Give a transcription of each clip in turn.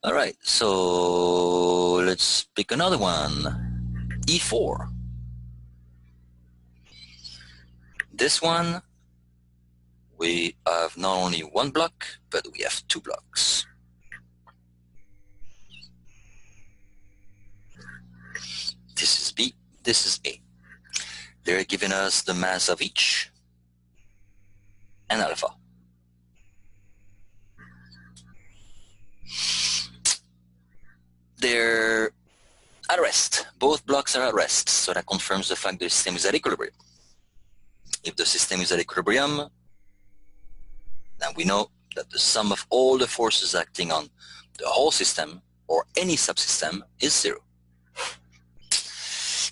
All right, so let's pick another one. E4. This one, we have not only one block, but we have two blocks. This is B, this is A. They're giving us the mass of each and alpha. They're at rest. Both blocks are at rest, so that confirms the fact the system is at equilibrium. If the system is at equilibrium, then we know that the sum of all the forces acting on the whole system or any subsystem is 0.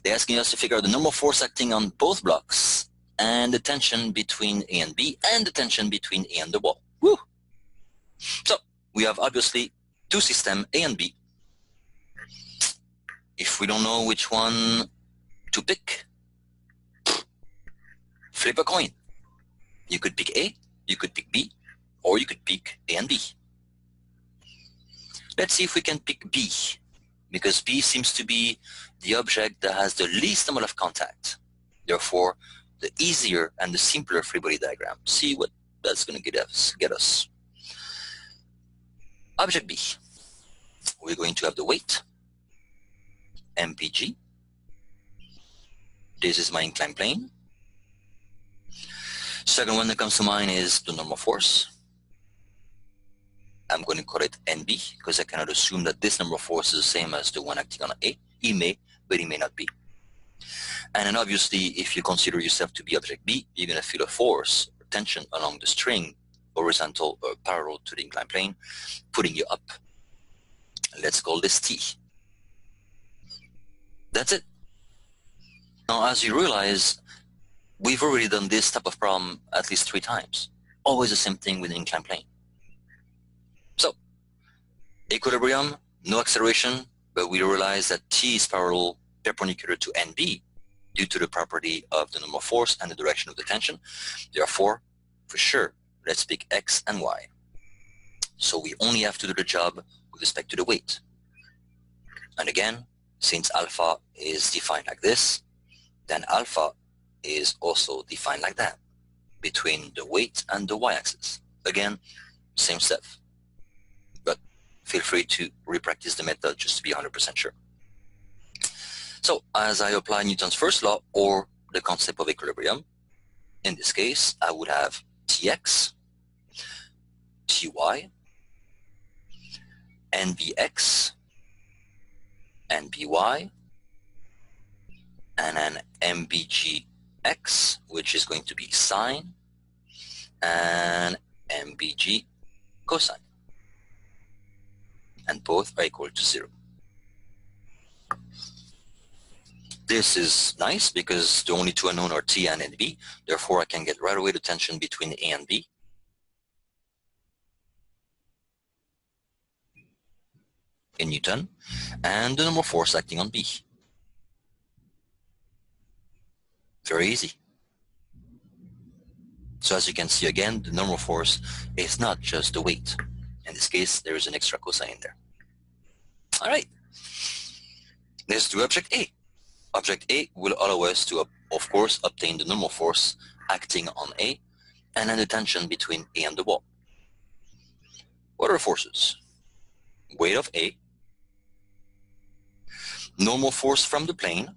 They're asking us to figure out the normal force acting on both blocks and the tension between A and B and the tension between A and the wall. Woo! So we have obviously two systems, A and B. If we don't know which one to pick, flip a coin. You could pick A, you could pick B, or you could pick A and B. Let's see if we can pick B, because B seems to be the object that has the least amount of contact. Therefore, the easier and the simpler free body diagram. See what that's going to get us. Object B. We're going to have the weight, mpg. This is my inclined plane. Second one that comes to mind is the normal force. I'm going to call it NB because I cannot assume that this normal force is the same as the one acting on A. It may, but it may not be. And then obviously, if you consider yourself to be object B, you're going to feel a force or tension along the string, horizontal or parallel to the inclined plane, putting you up. Let's call this T. That's it. Now, as you realize, we've already done this type of problem at least 3 times. Always the same thing with the inclined plane. So, equilibrium, no acceleration, but we realize that T is parallel, perpendicular to NB due to the property of the normal force and the direction of the tension. Therefore, for sure, let's pick X and Y. So we only have to do the job with respect to the weight. And again, since alpha is defined like this, then alpha is also defined like that, between the weight and the y-axis. Again, same stuff. But feel free to re-practice the method just to be 100% sure. So as I apply Newton's first law or the concept of equilibrium, in this case, I would have Tx, Ty, Nbx, Nby, and then Mbgx, which is going to be sine, and Mbg cosine. And both are equal to 0. This is nice because the only two unknown are T and NB. Therefore, I can get right away the tension between A and B. In Newton, and the normal force acting on B. Very easy. So as you can see again, the normal force is not just the weight. In this case, there is an extra cosine there. All right. Let's do object A. Object A will allow us to, of course, obtain the normal force acting on A and then the tension between A and the wall. What are the forces? Weight of A, normal force from the plane.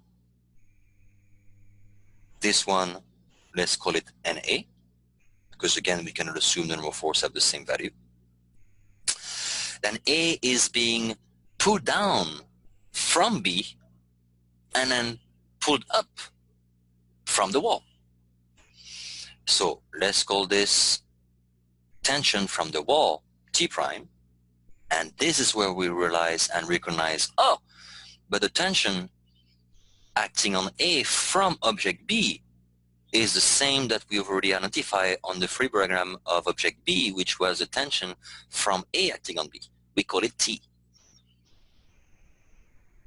This one, let's call it NA, because again, we cannot assume the normal force have the same value. Then A is being pulled down from B and then pulled up from the wall. So let's call this tension from the wall T prime. And this is where we realize and recognize, oh, but the tension acting on A from object B is the same that we've already identified on the free diagram of object B, which was the tension from A acting on B. We call it T.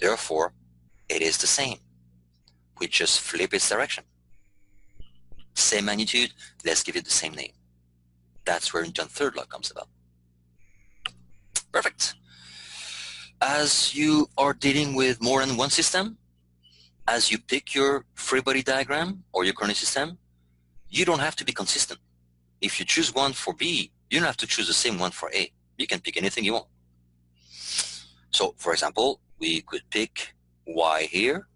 Therefore, it is the same. We just flip its direction. Same magnitude, let's give it the same name. That's where Newton's third law comes about. Perfect. as you are dealing with more than one system, as you pick your free body diagram or your coordinate system, you don't have to be consistent. If you choose one for B, you don't have to choose the same one for A. You can pick anything you want. So, for example, we could pick Y here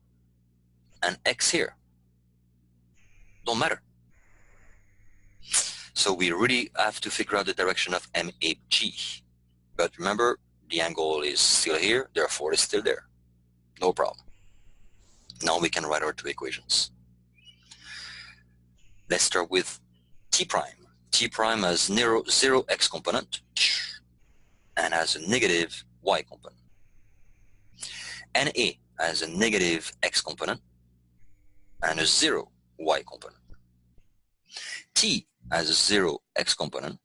and X here. Don't matter. So we really have to figure out the direction of MAG. But remember, the angle is still here, therefore it's still there. No problem. Now we can write our two equations. Let's start with T prime. T prime has zero X component and has a negative Y component. And A has a negative X component and a 0 Y component. T has a 0 X component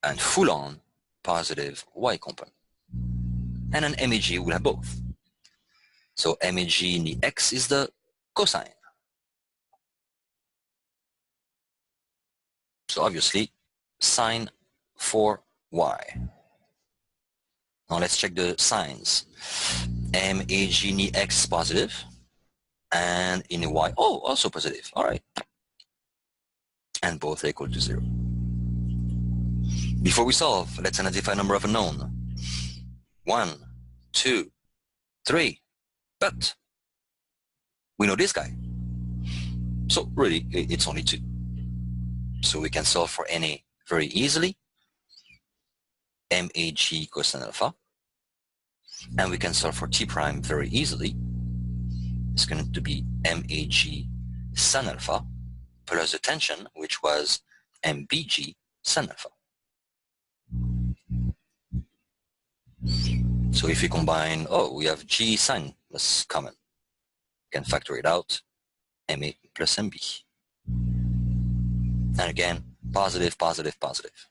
and full-on positive Y component. And an MAG will have both. So MAG in the X is the cosine. So obviously, sine for Y. Now let's check the signs. MAG in the X is positive, and in the Y, oh, also positive. All right. And both are equal to 0. Before we solve, let's identify a number of unknown. 1, 2, 3. But we know this guy. So really, it's only 2. So we can solve for NA very easily. MAG cosine alpha. And we can solve for T prime very easily. It's going to be MAG sin alpha plus the tension, which was MBG sin alpha. So if we combine, oh, we have G sin, that's common. We can factor it out, MA plus MB. And again, positive, positive, positive.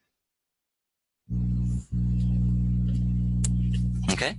Okay?